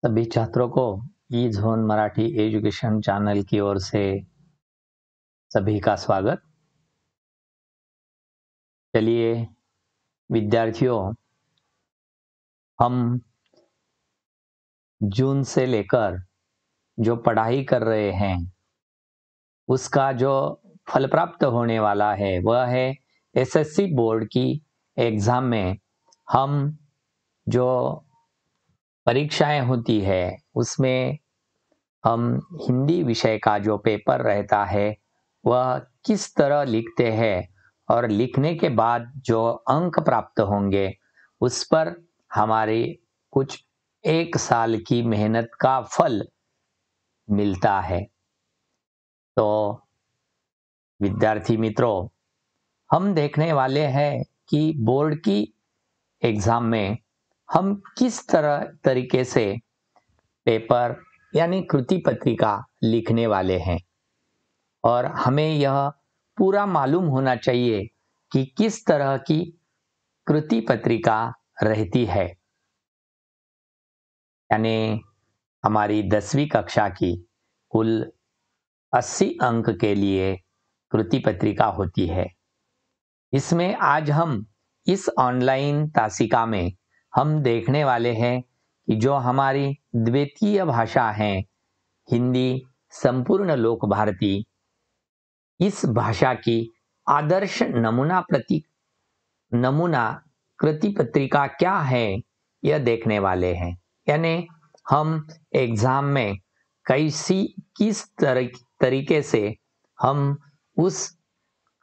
सभी छात्रों को ई जोन मराठी एजुकेशन चैनल की ओर से सभी का स्वागत। चलिए विद्यार्थियों, हम जून से लेकर जो पढ़ाई कर रहे हैं उसका जो फल प्राप्त होने वाला है वह है एसएससी बोर्ड की एग्जाम में हम जो परीक्षाएं होती है उसमें हम हिंदी विषय का जो पेपर रहता है वह किस तरह लिखते हैं और लिखने के बाद जो अंक प्राप्त होंगे उस पर हमारी कुछ एक साल की मेहनत का फल मिलता है। तो विद्यार्थी मित्रों, हम देखने वाले हैं कि बोर्ड की एग्जाम में हम किस तरीके से पेपर यानी कृति पत्रिका लिखने वाले हैं और हमें यह पूरा मालूम होना चाहिए कि किस तरह की कृति पत्रिका रहती है। यानी हमारी 10वीं कक्षा की कुल 80 अंक के लिए कृति पत्रिका होती है। इसमें आज हम इस ऑनलाइन तासिका में हम देखने वाले हैं कि जो हमारी द्वितीय भाषा है हिंदी संपूर्ण लोक भारती, इस भाषा की आदर्श नमूना कृति पत्रिका क्या है यह देखने वाले हैं। यानी हम एग्जाम में किस तरीके से हम उस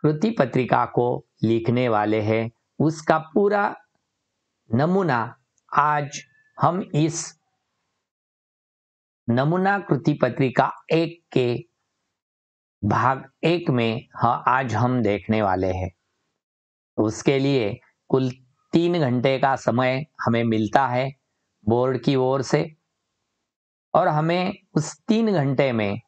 कृति पत्रिका को लिखने वाले हैं उसका पूरा नमूना आज हम इस नमूना कृति पत्रिका 1 के भाग 1 में आज हम देखने वाले हैं। उसके लिए कुल 3 घंटे का समय हमें मिलता है बोर्ड की ओर से और हमें उस 3 घंटे में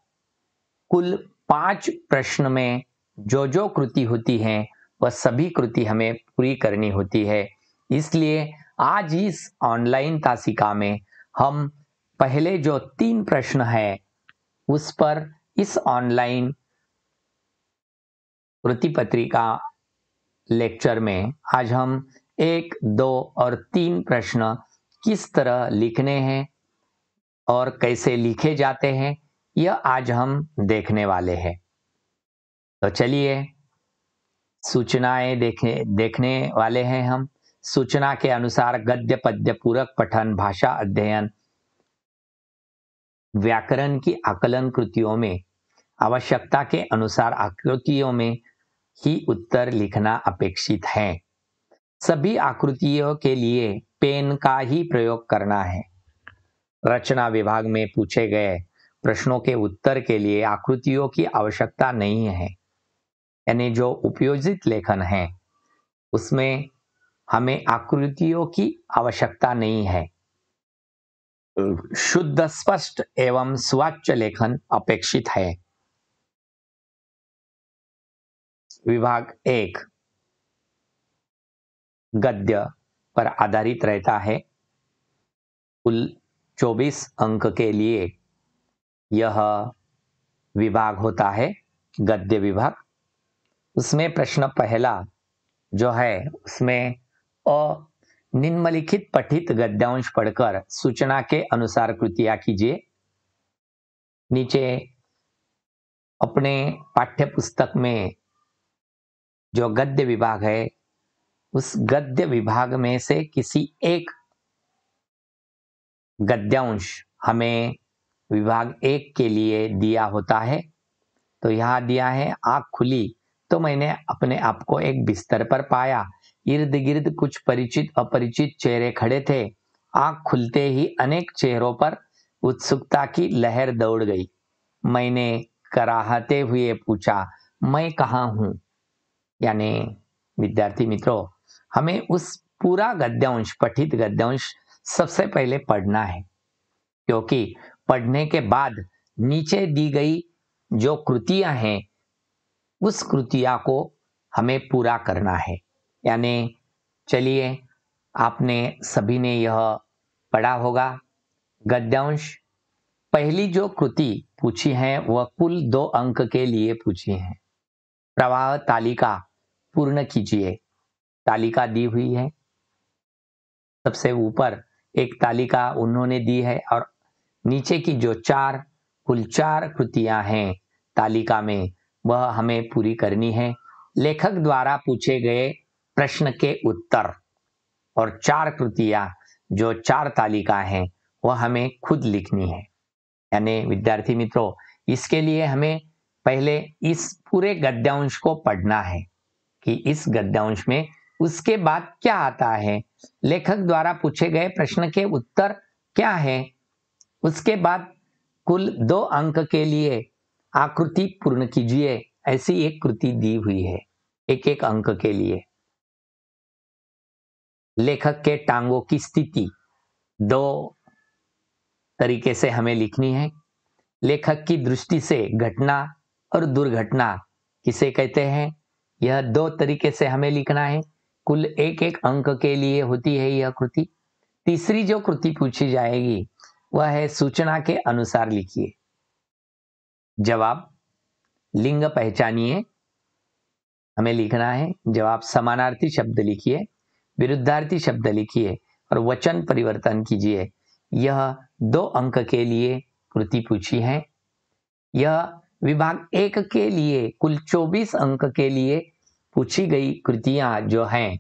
कुल 5 प्रश्न में जो कृति होती है वह सभी कृति हमें पूरी करनी होती है। इसलिए आज इस ऑनलाइन तासिका में हम पहले जो 3 प्रश्न है उस पर इस ऑनलाइन कृति पत्रिका लेक्चर में आज हम 1, 2 और 3 प्रश्न किस तरह लिखने हैं और कैसे लिखे जाते हैं यह आज हम देखने वाले हैं। तो चलिए सूचनाएं देखने वाले हैं हम। सूचना के अनुसार गद्य पद्य पूरक पठन, भाषा अध्ययन, व्याकरण की आकलन कृतियों में आवश्यकता के अनुसार आकृतियों में ही उत्तर लिखना अपेक्षित है। सभी आकृतियों के लिए पेन का ही प्रयोग करना है। रचना विभाग में पूछे गए प्रश्नों के उत्तर के लिए आकृतियों की आवश्यकता नहीं है। यानी जो उपयोजित लेखन है उसमें हमें आकृतियों की आवश्यकता नहीं है। शुद्ध, स्पष्ट एवं सुवाच्य लेखन अपेक्षित है। विभाग 1 गद्य पर आधारित रहता है। कुल 24 अंक के लिए यह विभाग होता है, गद्य विभाग। उसमें प्रश्न पहला जो है उसमें निम्नलिखित पठित गद्यांश पढ़कर सूचना के अनुसार कृतियां कीजिए। नीचे अपने पाठ्य पुस्तक में जो गद्य विभाग है उस गद्य विभाग में से किसी एक गद्यांश हमें विभाग 1 के लिए दिया होता है। तो यहाँ दिया है, आंख खुली तो मैंने अपने आप को एक बिस्तर पर पाया। इर्द गिर्द कुछ परिचित अपरिचित चेहरे खड़े थे। आंख खुलते ही अनेक चेहरों पर उत्सुकता की लहर दौड़ गई। मैंने कराहते हुए पूछा, मैं कहाँ हूं? यानी विद्यार्थी मित्रों, हमें उस पूरा गद्यांश, पठित गद्यांश सबसे पहले पढ़ना है, क्योंकि पढ़ने के बाद नीचे दी गई जो कृतियां हैं उस कृतियां को हमें पूरा करना है। यानी चलिए, आपने सभी ने यह पढ़ा होगा गद्यांश पहली जो कृति पूछी है वह कुल 2 अंक के लिए पूछी है। प्रवाह तालिका पूर्ण कीजिए। तालिका दी हुई है, सबसे ऊपर एक तालिका उन्होंने दी है और नीचे की जो कुल 4 कृतियां हैं तालिका में, वह हमें पूरी करनी है। लेखक द्वारा पूछे गए प्रश्न के उत्तर और 4 कृतियां जो 4 तालिका हैं वह हमें खुद लिखनी है। यानी विद्यार्थी मित्रों, इसके लिए हमें पहले इस पूरे गद्यांश को पढ़ना है कि इस गद्यांश में उसके बाद क्या आता है, लेखक द्वारा पूछे गए प्रश्न के उत्तर क्या है, उसके बाद कुल 2 अंक के लिए आकृति पूर्ण कीजिए। ऐसी एक कृति दी हुई है, एक एक अंक के लिए। लेखक के टांगों की स्थिति 2 तरीके से हमें लिखनी है। लेखक की दृष्टि से घटना और दुर्घटना किसे कहते हैं, यह 2 तरीके से हमें लिखना है। कुल एक एक अंक के लिए होती है यह कृति। तीसरी जो कृति पूछी जाएगी वह है सूचना के अनुसार लिखिए। जवाब लिंग पहचानिए, हमें लिखना है। जवाब समानार्थी शब्द लिखिए, विरुद्धार्थी शब्द लिखिए और वचन परिवर्तन कीजिए। यह 2 अंक के लिए कृति पूछी है। यह विभाग 1 के लिए कुल 24 अंक के लिए पूछी गई कृतियां जो हैं,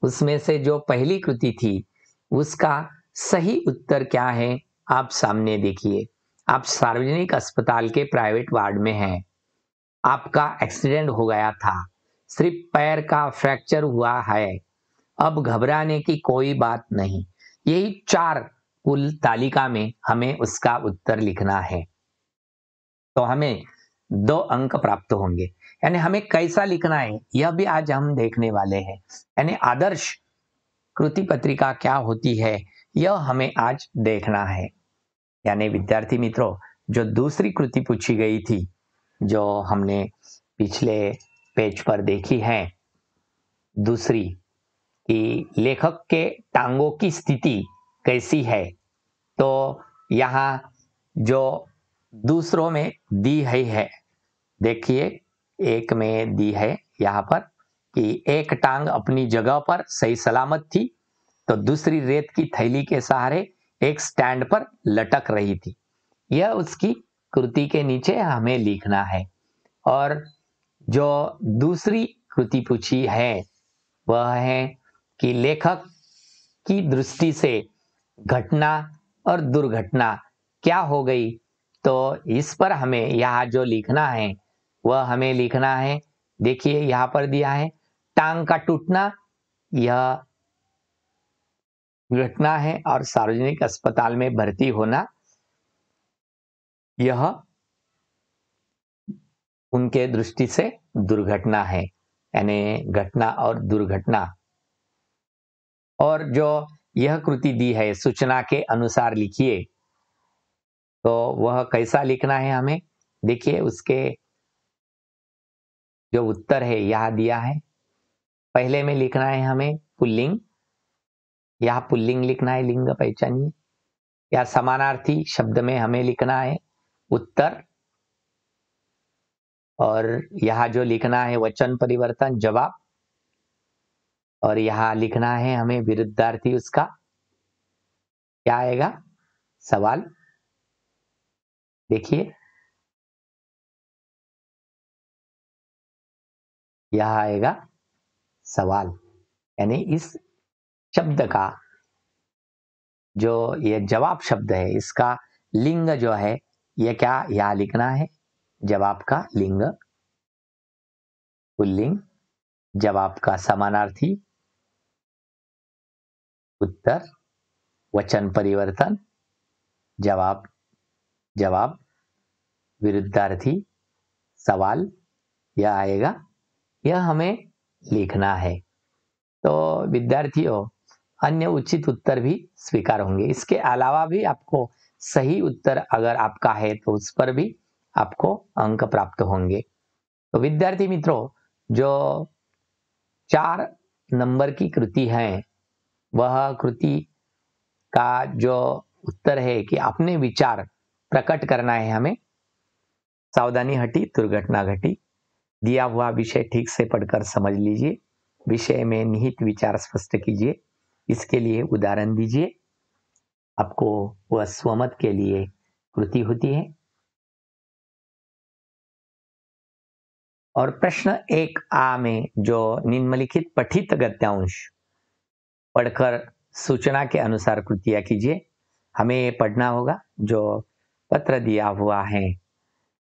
उसमें से जो पहली कृति थी उसका सही उत्तर क्या है आप सामने देखिए। आप सार्वजनिक अस्पताल के प्राइवेट वार्ड में हैं, आपका एक्सीडेंट हो गया था, सिर्फ पैर का फ्रैक्चर हुआ है, अब घबराने की कोई बात नहीं। यही 4 कुल तालिका में हमें उसका उत्तर लिखना है, तो हमें 2 अंक प्राप्त होंगे। यानी हमें कैसा लिखना है यह भी आज हम देखने वाले हैं। यानी आदर्श कृति पत्रिका क्या होती है यह हमें आज देखना है। यानी विद्यार्थी मित्रों, जो दूसरी कृति पूछी गई थी, जो हमने पिछले पेज पर देखी है, दूसरी कि लेखक के टांगों की स्थिति कैसी है, तो यहाँ जो दूसरों में दी है, देखिए एक में दी है यहाँ पर कि एक टांग अपनी जगह पर सही सलामत थी, तो दूसरी रेत की थैली के सहारे एक स्टैंड पर लटक रही थी। यह उसकी कृति के नीचे हमें लिखना है। और जो दूसरी कृति पूछी है वह है कि लेखक की दृष्टि से घटना और दुर्घटना क्या हो गई, तो इस पर हमें यहाँ जो लिखना है वह हमें लिखना है। देखिए यहाँ पर दिया है टांग का टूटना, यह घटना है, और सार्वजनिक अस्पताल में भर्ती होना यह उनके दृष्टि से दुर्घटना है। यानी घटना और दुर्घटना। और जो यह कृति दी है सूचना के अनुसार लिखिए, तो वह कैसा लिखना है हमें, देखिए उसके जो उत्तर है यहाँ दिया है। पहले में लिखना है हमें पुल्लिंग, यहाँ पुल्लिंग लिखना है, लिंग पहचानिए। या समानार्थी शब्द में हमें लिखना है उत्तर, और यहाँ जो लिखना है वचन परिवर्तन जवाब, और यहाँ लिखना है हमें विरुद्धार्थी उसका क्या आएगा सवाल। देखिए यह आएगा सवाल। यानी इस शब्द का जो ये जवाब शब्द है इसका लिंग जो है ये क्या यहाँ लिखना है, जवाब का लिंग पुल्लिंग, जवाब का समानार्थी उत्तर, वचन परिवर्तन जवाब, जवाब विरुद्धार्थी सवाल, यह आएगा, यह हमें लिखना है। तो विद्यार्थियों, अन्य उचित उत्तर भी स्वीकार होंगे। इसके अलावा भी आपको सही उत्तर अगर आपका है तो उस पर भी आपको अंक प्राप्त होंगे। तो विद्यार्थी मित्रों, जो 4 नंबर की कृति है वह कृति का जो उत्तर है कि अपने विचार प्रकट करना है हमें। सावधानी हटी, दुर्घटना घटी। दिया हुआ विषय ठीक से पढ़कर समझ लीजिए, विषय में निहित विचार स्पष्ट कीजिए, इसके लिए उदाहरण दीजिए। आपको वह स्वमत के लिए कृति होती है। और प्रश्न 1A में जो निम्नलिखित पठित गद्यांश पढ़कर सूचना के अनुसार कृतियां कीजिए। हमें ये पढ़ना होगा जो पत्र दिया हुआ है,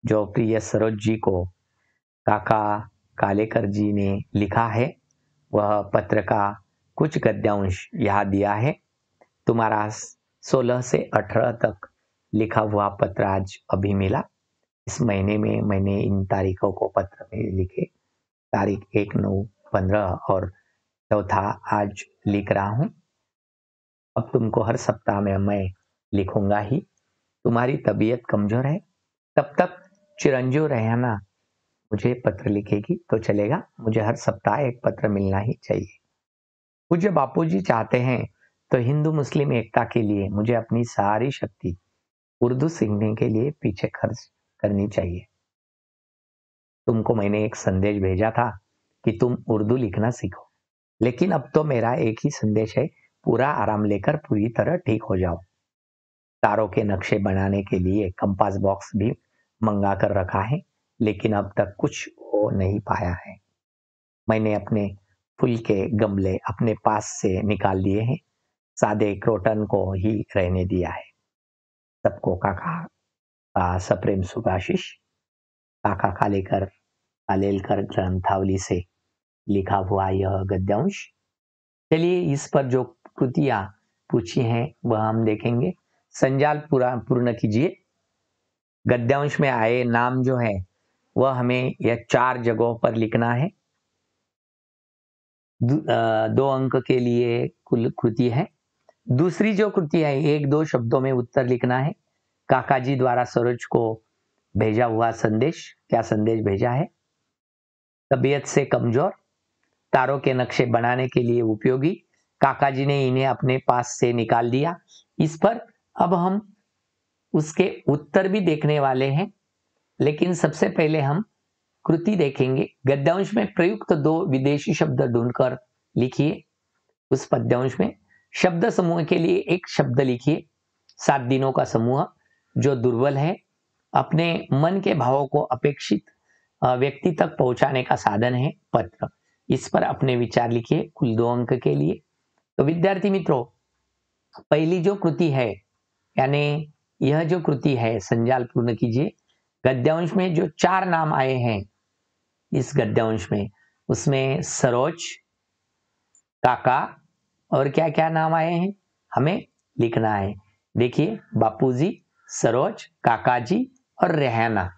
जो प्रिय सरोज जी को काका कालेकर जी ने लिखा है, वह पत्र का कुछ गद्यांश यहाँ दिया है। तुम्हारा 16 से 18 तक लिखा हुआ पत्र आज अभी मिला। इस महीने में मैंने इन तारीखों को पत्र में लिखे, तारीख 1, 9, 15 और चौथा आज लिख रहा हूँ। अब तुमको हर सप्ताह में मैं लिखूंगा ही। तुम्हारी तबीयत कमजोर है, तब तक चिरंजीव रहना। मुझे पत्र लिखेगी तो चलेगा, मुझे हर सप्ताह एक पत्र मिलना ही चाहिए। पूज्य बापूजी चाहते हैं तो हिंदू मुस्लिम एकता के लिए मुझे अपनी सारी शक्ति उर्दू सीखने के लिए पीछे खर्च करनी चाहिए। तुमको मैंने एक संदेश भेजा था कि तुम उर्दू लिखना सीखो, लेकिन अब तो मेरा एक ही संदेश है, पूरा आराम लेकर पूरी तरह ठीक हो जाओ। तारों के नक्शे बनाने के लिए कंपास बॉक्स भी मंगा कर रखा है, लेकिन अब तक कुछ हो नहीं पाया है। मैंने अपने फूल के गमले अपने पास से निकाल दिए हैं, सादे क्रोटन को ही रहने दिया है। सबको काका का सप्रेम शुभाशीष। काका कालेलकर ग्रंथावली से लिखा हुआ यह गद्यांश। चलिए इस पर जो कृतियां पूछी हैं वह हम देखेंगे। संजाल पूर्ण कीजिए। गद्यांश में आए नाम जो है वह हमें यह 4 जगहों पर लिखना है। 2 अंक के लिए कुल कृति है। दूसरी जो कृति है 1-2 शब्दों में उत्तर लिखना है। काका जी द्वारा सरोज को भेजा हुआ संदेश, क्या संदेश भेजा है? तबीयत से कमजोर, तारों के नक्शे बनाने के लिए उपयोगी, काका जी ने इन्हें अपने पास से निकाल दिया। इस पर अब हम उसके उत्तर भी देखने वाले हैं, लेकिन सबसे पहले हम कृति देखेंगे। गद्यांश में प्रयुक्त 2 विदेशी शब्द ढूंढकर लिखिए। उस पद्यांश में शब्द समूह के लिए एक शब्द लिखिए। 7 दिनों का समूह जो दुर्बल है, अपने मन के भावों को अपेक्षित व्यक्ति तक पहुंचाने का साधन है पत्र। इस पर अपने विचार लिखिए, कुल 2 अंक के लिए। तो विद्यार्थी मित्रों, पहली जो कृति है, यानी यह जो कृति है, संजाल पूर्ण कीजिए। गद्यांश में जो 4 नाम आए हैं इस गद्यांश में, उसमें सरोज, काका और क्या क्या नाम आए हैं हमें लिखना है। देखिए, बापूजी, सरोज, काका जी और रेहाना,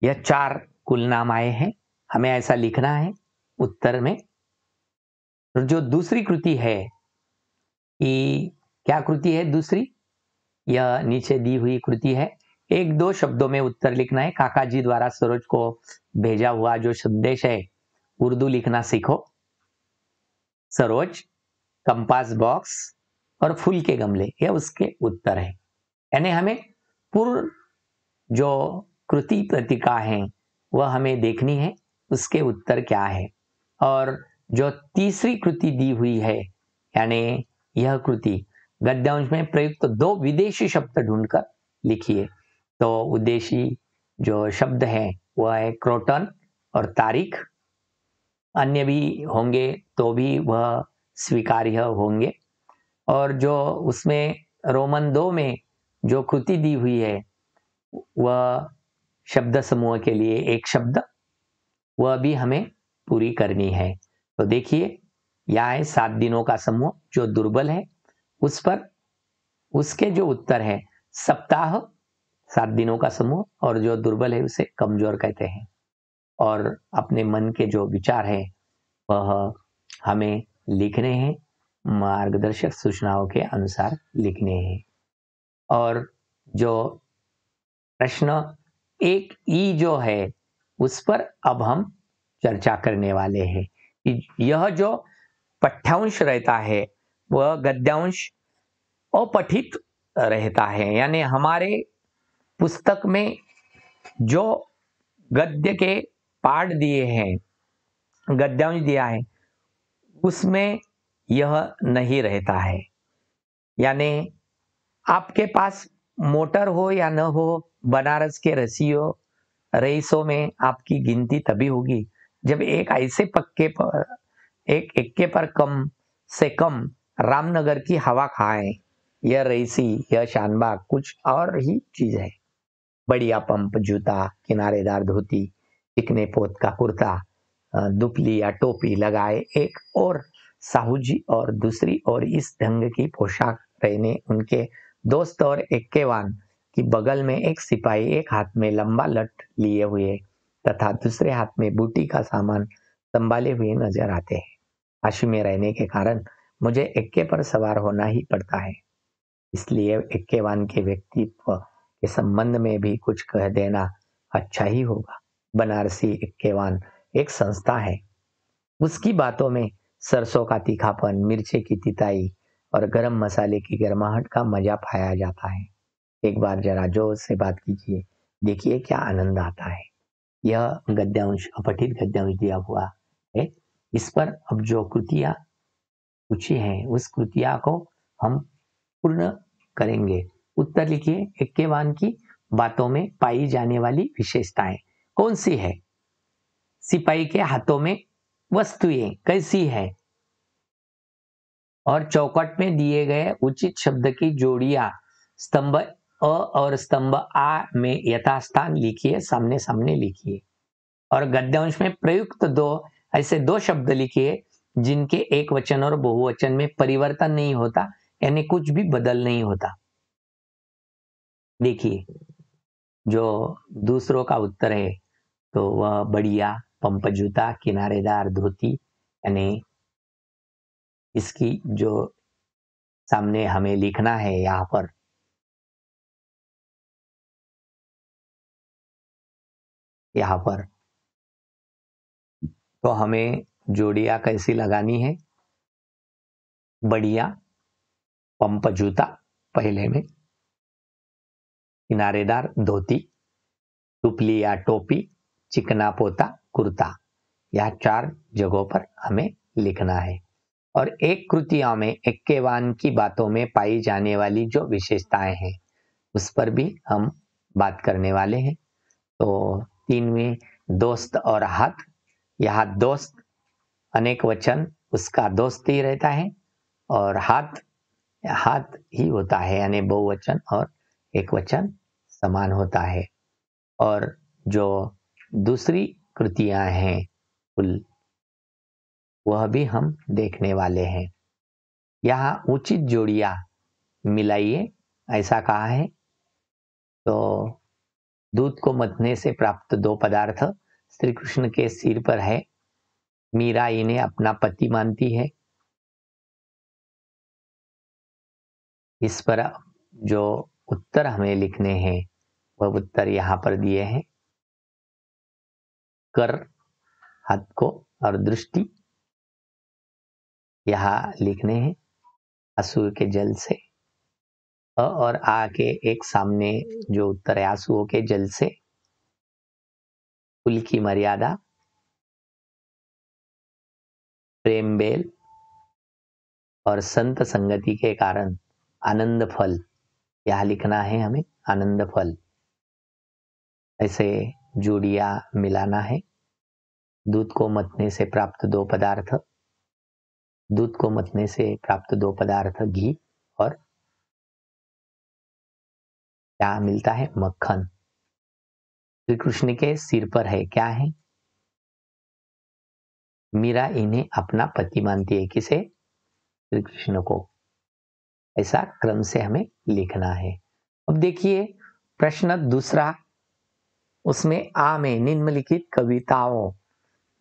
यह 4 कुल नाम आए हैं। हमें ऐसा लिखना है उत्तर में। तो जो दूसरी कृति है, कि क्या कृति है दूसरी, यह नीचे दी हुई कृति है। 1-2 शब्दों में उत्तर लिखना है। काका जी द्वारा सरोज को भेजा हुआ जो संदेश है, उर्दू लिखना सीखो। सरोज, कंपास बॉक्स और फूल के गमले, यह उसके उत्तर है। यानी हमें पूर्व जो कृति पत्रिका है वह हमें देखनी है, उसके उत्तर क्या है। और जो तीसरी कृति दी हुई है, यानी यह कृति गद्यांश में प्रयुक्त 2 विदेशी शब्द ढूंढकर लिखिए। तो विदेशी जो शब्द है वह है क्रोटन और तारीख। अन्य भी होंगे तो भी वह स्वीकार्य होंगे। और जो उसमें रोमन 2 में जो कृति दी हुई है, वह शब्द समूह के लिए एक शब्द, वह भी हमें पूरी करनी है। तो देखिए, यहाँ है 7 दिनों का समूह जो दुर्बल है, उस पर उसके जो उत्तर है सप्ताह, 7 दिनों का समूह, और जो दुर्बल है उसे कमजोर कहते हैं। और अपने मन के जो विचार है वह हमें लिखने हैं, मार्गदर्शक सूचनाओं के अनुसार लिखने हैं। और जो प्रश्न 1E जो है उस पर अब हम चर्चा करने वाले हैं कि यह जो पठ्यांश रहता है वह गद्यांश अपठित रहता है, यानी हमारे पुस्तक में जो गद्य के पाठ दिए हैं, गद्यांश दिया है, उसमें यह नहीं रहता है। यानी आपके पास मोटर हो या न हो, बनारस के रईसों में आपकी गिनती तभी होगी जब एक ऐसे पक्के पर, एक एक्के पर कम से कम रामनगर की हवा खाए। यह रईसी, यह शानबाग कुछ और ही चीज है। बढ़िया पंप जूता, किनारेदार धोती, चिकने पोत का कुर्ता, दुपली या टोपी लगाए एक और साहू जी, और दूसरी ओर इस ढंग की पोशाक पहने उनके दोस्त और एक्केवान की बगल में एक सिपाही, एक हाथ में लंबा लठ लिए हुए तथा दूसरे हाथ में बूटी का सामान संभाले हुए नजर आते हैं। काशी में रहने के कारण मुझे एक्के पर सवार होना ही पड़ता है, इसलिए एक्केवान के व्यक्तित्व के संबंध में भी कुछ कह देना अच्छा ही होगा। बनारसी एक्केवान एक संस्था है। उसकी बातों में सरसों का तीखापन, मिर्चे की तिताई और गरम मसाले की गर्माहट का मजा पाया जाता है। एक बार जरा जोर से बात कीजिए, देखिए क्या आनंद आता है। यह गद्यांश, अपठित गद्यांश दिया हुआ है। इस पर अब जो कृतियां पूछी हैं, उस कृतिया को हम पूर्ण करेंगे। उत्तर लिखिए, एक्केवान की बातों में पाई जाने वाली विशेषताएं कौन सी है? सिपाही के हाथों में वस्तुएं कैसी है? और चौकट में दिए गए उचित शब्द की जोड़ियां स्तंभ अ और स्तंभ आ में यथास्थान लिखिए, सामने सामने लिखिए। और गद्यांश में प्रयुक्त ऐसे दो शब्द लिखिए जिनके एक वचन और बहुवचन में परिवर्तन नहीं होता, यानी कुछ भी बदल नहीं होता। देखिए, जो दूसरों का उत्तर है तो वह बढ़िया पंप जूता, किनारेदार धोती, यानी इसकी जो सामने हमें लिखना है यहाँ पर, तो हमें जोड़ियां कैसी लगानी है? बढ़िया पंप जूता पहले में, किनारेदार धोती, टुपली या टोपी, चिकना पोता कुर्ता, यह 4 जगहों पर हमें लिखना है। और एक कृतियों में एक्केवान की बातों में पाई जाने वाली जो विशेषताएं हैं, उस पर भी हम बात करने वाले हैं। तो 3 में दोस्त और हाथ, यहाँ दोस्त अनेक वचन, उसका दोस्त ही रहता है, और हाथ हाथ ही होता है, यानी बहुवचन और एक वचन समान होता है। और जो दूसरी कृतियां हैं कुल, वह भी हम देखने वाले हैं। यहाँ उचित जोड़ियां मिलाइए, ऐसा कहा है। तो दूध को मथने से प्राप्त 2 पदार्थ श्री कृष्ण के सिर पर है, मीरा इन्हें अपना पति मानती है। इस पर जो उत्तर हमें लिखने हैं, वह उत्तर यहाँ पर दिए हैं। कर हाथ को और दृष्टि यहाँ लिखने हैं आंसू के जल से। अ और आ के एक सामने जो उत्तर है, आंसुओं के जल से। कुल की मर्यादा, प्रेम बेल, और संत संगति के कारण आनंद फल, यहाँ लिखना है हमें आनंद फल। ऐसे जोड़ियां मिलाना है। दूध को मथने से प्राप्त 2 पदार्थ, दूध को मथने से प्राप्त 2 पदार्थ घी और क्या मिलता है? मक्खन। श्री कृष्ण के सिर पर है, क्या है? मीरा इन्हें अपना पति मानती है, किसे? श्री कृष्ण को। ऐसा क्रम से हमें लिखना है। अब देखिए प्रश्न दूसरा, उसमें आ में निम्नलिखित कविताओं,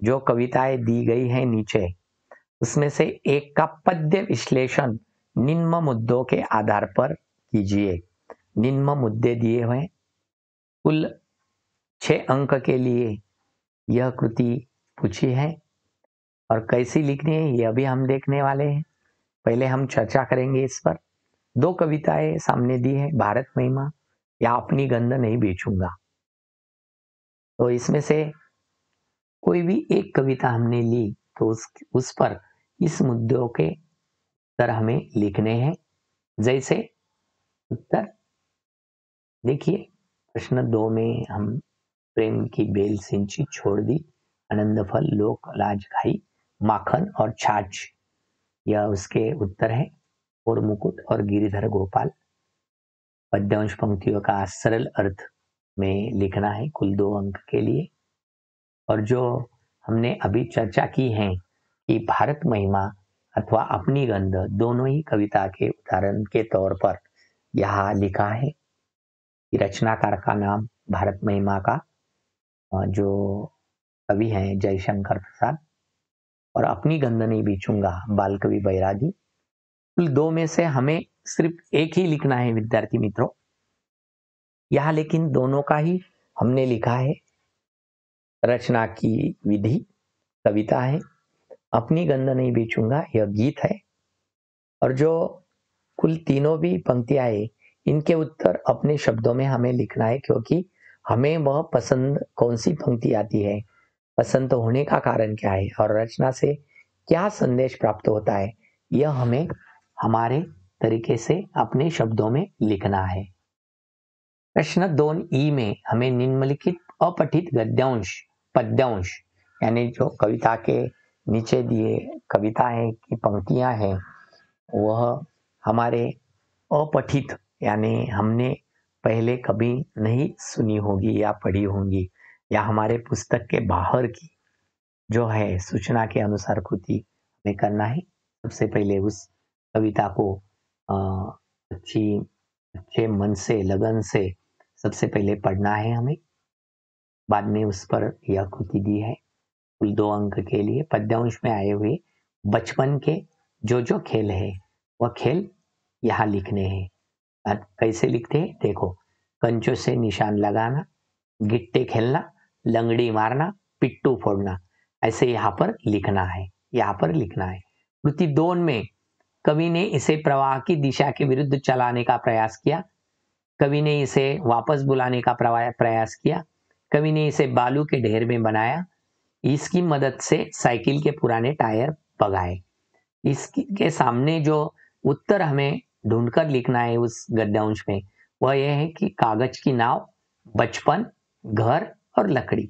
जो कविताएं दी गई हैं नीचे, उसमें से एक का पद्य विश्लेषण निम्न मुद्दों के आधार पर कीजिए। निम्न मुद्दे दिए हुए, कुल 6 अंक के लिए यह कृति पूछी है, और कैसी लिखनी है यह भी हम देखने वाले हैं। पहले हम चर्चा करेंगे इस पर। दो कविताएं सामने दी है, भारत महिमा या अपनी गंध नहीं बेचूंगा। तो इसमें से कोई भी एक कविता हमने ली तो उस पर इस मुद्दों के उत्तर हमें लिखने हैं। जैसे उत्तर देखिए, प्रश्न 2 में हम प्रेम की बेल सिंची छोड़ दी, आनंद फल लोक लाज खाई, माखन और छाछ, यह उसके उत्तर है। और मुकुट और गिरिधर गोपाल, पद्यांश पंक्तियों का सरल अर्थ में लिखना है कुल 2 अंक के लिए। और जो हमने अभी चर्चा की है कि भारत महिमा अथवा अपनी गंध दोनों ही कविता के उदाहरण के तौर पर यहाँ लिखा है कि रचनाकार का नाम भारत महिमा का जो कवि हैं जयशंकर प्रसाद, और अपनी गंध नहीं बेचूंगा बाल कवि बैरागी। कुल 2 में से हमें सिर्फ एक ही लिखना है विद्यार्थी मित्रों। यहाँ लेकिन दोनों का ही हमने लिखा है। रचना की विधि कविता है, अपनी गंध नहीं बेचूंगा यह गीत है। और जो कुल तीनों भी पंक्तियां है, इनके उत्तर अपने शब्दों में हमें लिखना है, क्योंकि हमें वह पसंद कौन सी पंक्ति आती है, पसंद होने का कारण क्या है और रचना से क्या संदेश प्राप्त होता है, यह हमें हमारे तरीके से अपने शब्दों में लिखना है। प्रश्न 2 में हमें निम्नलिखित अपठित गद्यांश पद्यांश यानी जो कविता के नीचे दिए कविता है की पंक्तियां हैं, वह हमारे अपठित यानी हमने पहले कभी नहीं सुनी होगी या पढ़ी होंगी, या हमारे पुस्तक के बाहर की जो है सूचना के अनुसार कृति में करना है। सबसे पहले उस कविता को अच्छे मन से लगन से सबसे पहले पढ़ना है हमें, बाद में उस पर यह कृति दी है कुल 2 अंक के लिए। पद्यांश में आए हुए बचपन के जो खेल है वह खेल यहाँ लिखने हैं। कैसे लिखते हैं देखो, कंचों से निशान लगाना, गिट्टे खेलना, लंगड़ी मारना, पिट्टू फोड़ना, ऐसे यहाँ पर लिखना है। यहाँ पर लिखना है। कृति 2 में कवि ने इसे प्रवाह की दिशा के विरुद्ध चलाने का प्रयास किया, कवि ने इसे वापस बुलाने का प्रयास किया, कवि ने इसे बालू के ढेर में बनाया, इसकी मदद से साइकिल के पुराने टायर भगाए। इसके सामने जो उत्तर हमें ढूंढकर लिखना है उस गद्यांश में, वह यह है कि कागज की नाव, बचपन, घर और लकड़ी।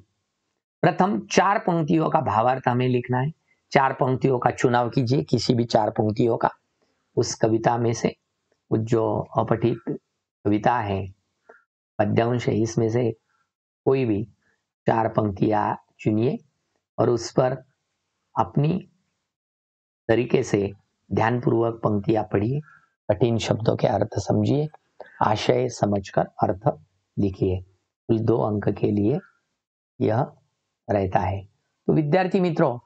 प्रथम 4 पंक्तियों का भावार्थ हमें लिखना है। 4 पंक्तियों का चुनाव कीजिए, किसी भी 4 पंक्तियों का उस कविता में से। जो अपठित कविता है, पद्यांश है, इसमें से कोई भी 4 पंक्तियां चुनिए और उस पर अपनी तरीके से ध्यानपूर्वक पंक्तियां पढ़िए, कठिन शब्दों के अर्थ समझिए, आशय समझकर अर्थ लिखिए। कुल 2 अंक के लिए यह रहता है। तो विद्यार्थी मित्रों,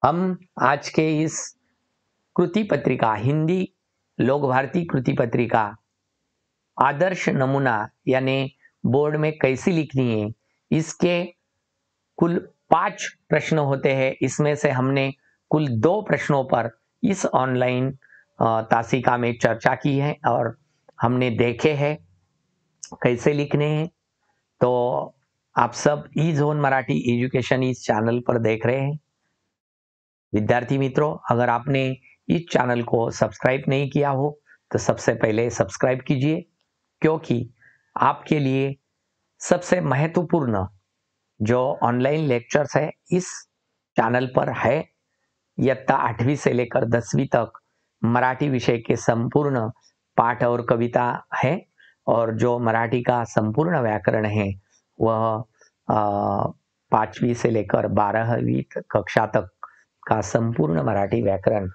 हम आज के इस कृति पत्रिका, हिंदी लोक भारती कृति पत्रिका आदर्श नमूना यानी बोर्ड में कैसी लिखनी है, इसके कुल 5 प्रश्न होते हैं। इसमें से हमने कुल 2 प्रश्नों पर इस ऑनलाइन तासिका में चर्चा की है और हमने देखे हैं कैसे लिखने हैं। तो आप सब ई जोन मराठी एजुकेशन इस चैनल पर देख रहे हैं। विद्यार्थी मित्रों, अगर आपने इस चैनल को सब्सक्राइब नहीं किया हो तो सबसे पहले सब्सक्राइब कीजिए, क्योंकि आपके लिए सबसे महत्वपूर्ण जो ऑनलाइन लेक्चर्स है इस चैनल पर है। इयत्ता 8वीं से लेकर 10वीं तक मराठी विषय के संपूर्ण पाठ और कविता है, और जो मराठी का संपूर्ण व्याकरण है वह 5वीं से लेकर 12वीं कक्षा तक का संपूर्ण मराठी व्याकरण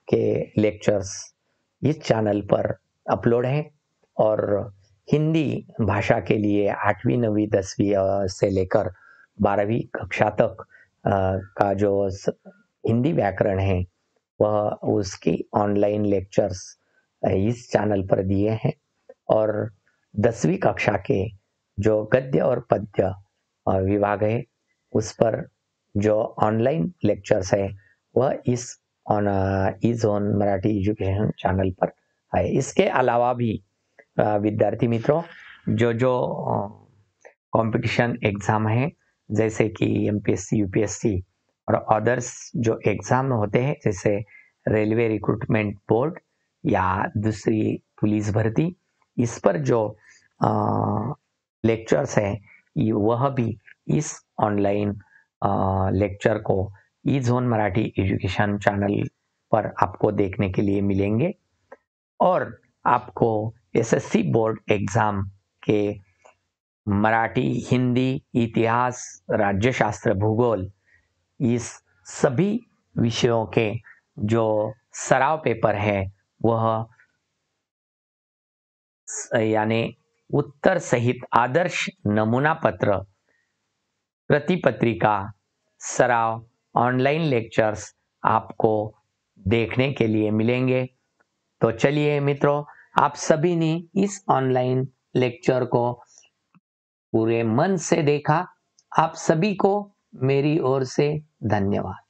के लेक्चर्स इस चैनल पर अपलोड है। और हिंदी भाषा के लिए 8वीं 9वीं 10वीं से लेकर 12वीं कक्षा तक का जो हिंदी व्याकरण है वह उसकी ऑनलाइन लेक्चर्स इस चैनल पर दिए हैं। और 10वीं कक्षा के जो गद्य और पद्य विभाग है उस पर जो ऑनलाइन लेक्चर्स है वह इस ऑन मराठी एजुकेशन चैनल पर है। इसके अलावा भी विद्यार्थी मित्रों जो जो कंपटीशन एग्जाम है जैसे कि एमपीएससी यूपीएससी और अदर्स जो एग्जाम होते हैं जैसे रेलवे रिक्रूटमेंट बोर्ड या दूसरी पुलिस भर्ती, इस पर जो लेक्चर्स है वह भी इस ऑनलाइन लेक्चर को ई जोन मराठी एजुकेशन चैनल पर आपको देखने के लिए मिलेंगे। और आपको एसएससी बोर्ड एग्जाम के मराठी, हिंदी, इतिहास, राज्यशास्त्र, भूगोल, इस सभी विषयों के जो सराव पेपर है वह यानी उत्तर सहित आदर्श नमूना पत्र, प्रतिपत्रिका, सराव, ऑनलाइन लेक्चर्स आपको देखने के लिए मिलेंगे। तो चलिए मित्रों, आप सभी ने इस ऑनलाइन लेक्चर को पूरे मन से देखा। आप सभी को मेरी ओर से धन्यवाद।